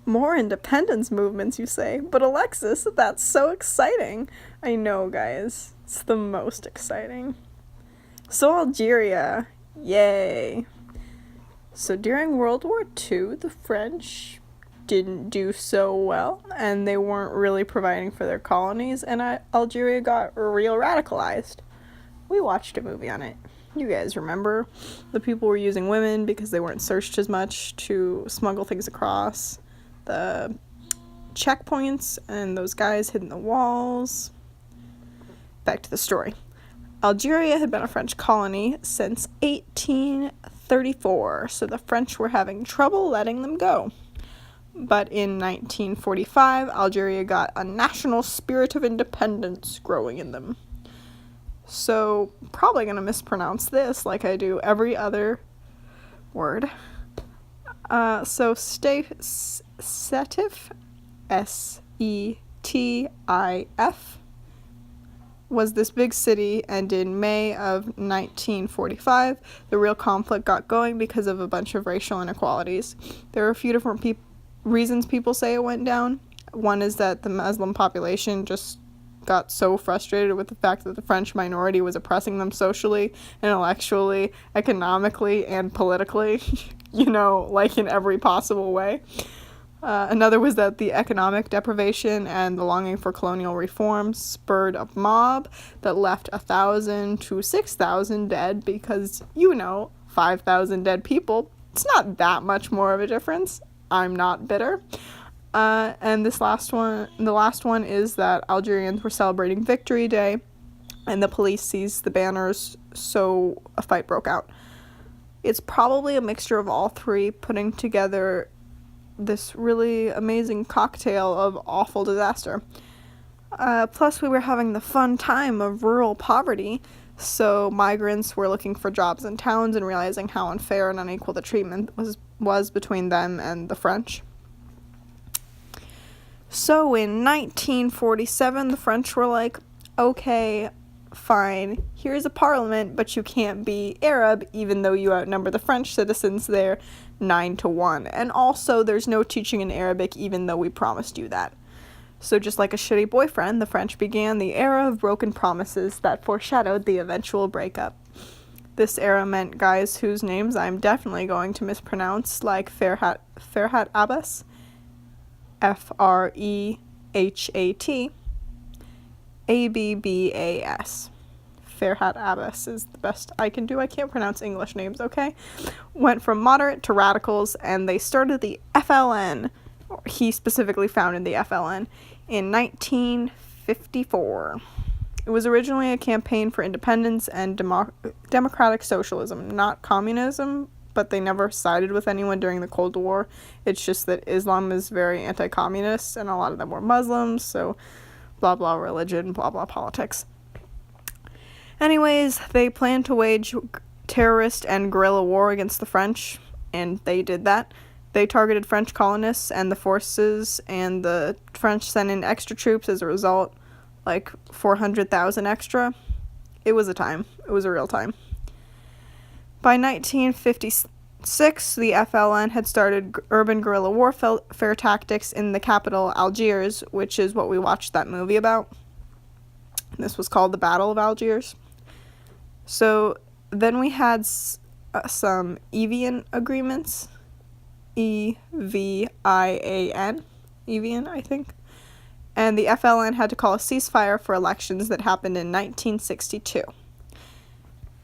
More independence movements, you say? But Alexis, that's so exciting. I know, guys. It's the most exciting. So Algeria. Yay. So during World War II, the French didn't do so well, and they weren't really providing for their colonies, and Algeria got real radicalized. We watched a movie on it. You guys remember? The people were using women because they weren't searched as much to smuggle things across the checkpoints, and those guys hid in the walls. Back to the story. Algeria had been a French colony since 1834, so the French were having trouble letting them go. But in 1945, Algeria got a national spirit of independence growing in them. So, probably going to mispronounce this like I do every other word. So, Setif, S-E-T-I-F, was this big city, and in May of 1945, the real conflict got going because of a bunch of racial inequalities. There are a few different reasons people say it went down. One is that the Muslim population just got so frustrated with the fact that the French minority was oppressing them socially, intellectually, economically, and politically, like in every possible way. Another was that the economic deprivation and the longing for colonial reforms spurred a mob that left 1,000 to 6,000 dead because, 5,000 dead people, it's not that much more of a difference. I'm not bitter. And the last one is that Algerians were celebrating Victory Day, and the police seized the banners, so a fight broke out. It's probably a mixture of all three, putting together this really amazing cocktail of awful disaster. Plus, we were having the fun time of rural poverty, so migrants were looking for jobs in towns and realizing how unfair and unequal the treatment was between them and the French. So in 1947, the French were like, okay, fine, here's a parliament, but you can't be Arab, even though you outnumber the French citizens there 9-1. And also, there's no teaching in Arabic, even though we promised you that. So just like a shitty boyfriend, the French began the era of broken promises that foreshadowed the eventual breakup. This era meant guys whose names I'm definitely going to mispronounce, like Ferhat Abbas, F-R-E-H-A-T, A-B-B-A-S. Ferhat Abbas is the best I can do. I can't pronounce English names, okay? Went from moderate to radicals, and they started the FLN, or he specifically founded the FLN, in 1954. It was originally a campaign for independence and democratic socialism, not communism, but they never sided with anyone during the Cold War. It's just that Islam is very anti-communist, and a lot of them were Muslims, so blah blah religion, blah blah politics. Anyways, they planned to wage terrorist and guerrilla war against the French, and they did that. They targeted French colonists and the forces, and the French sent in extra troops as a result, like 400,000 extra. It was a time. It was a real time. By 1956, the FLN had started urban guerrilla warfare tactics in the capital, Algiers, which is what we watched that movie about. This was called the Battle of Algiers. So then we had some Evian agreements, E-V-I-A-N, Evian, I think. And the FLN had to call a ceasefire for elections that happened in 1962.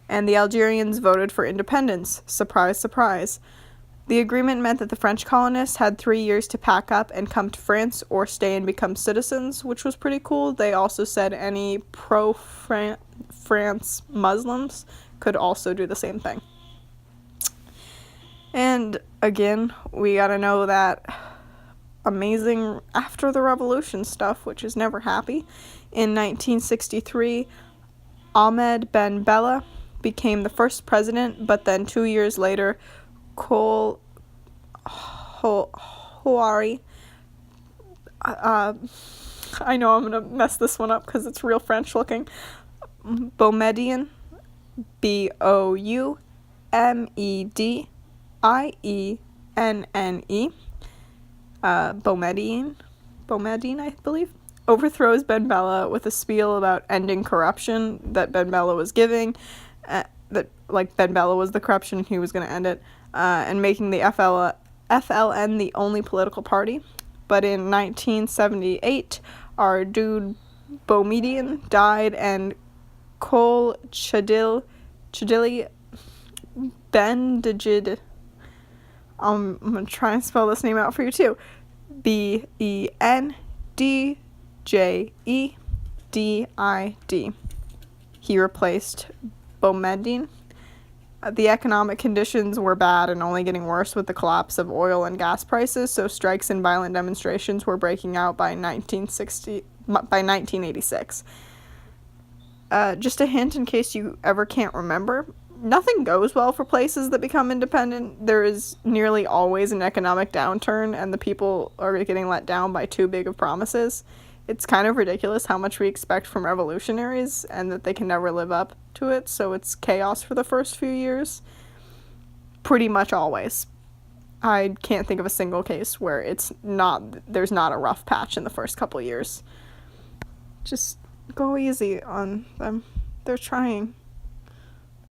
And the Algerians voted for independence. Surprise, surprise. The agreement meant that the French colonists had 3 years to pack up and come to France or stay and become citizens, which was pretty cool. They also said any pro-France Muslims could also do the same thing. And again, we gotta know that amazing after the revolution stuff, which is never happy. In 1963, Ahmed Ben Bella became the first president, but then 2 years later, Houari, I know I'm gonna mess this one up because it's real French looking, Boumediene, Boumedienne, Boumediene, I believe, overthrows Ben Bella with a spiel about ending corruption that Ben Bella was giving, that like Ben Bella was the corruption and he was going to end it, and making the FLN the only political party. But in 1978, our dude Boumediene died, and Kol Chadili Bendjid, I'm going to try and spell this name out for you too, Bendjedid. He replaced Boumediene. The economic conditions were bad and only getting worse with the collapse of oil and gas prices, so strikes and violent demonstrations were breaking out by 1986. Just a hint in case you ever can't remember, nothing goes well for places that become independent. There is nearly always an economic downturn, and the people are getting let down by too big of promises. It's kind of ridiculous how much we expect from revolutionaries and that they can never live up to it, so it's chaos for the first few years. Pretty much always. I can't think of a single case where there's not a rough patch in the first couple years. Just go easy on them. They're trying.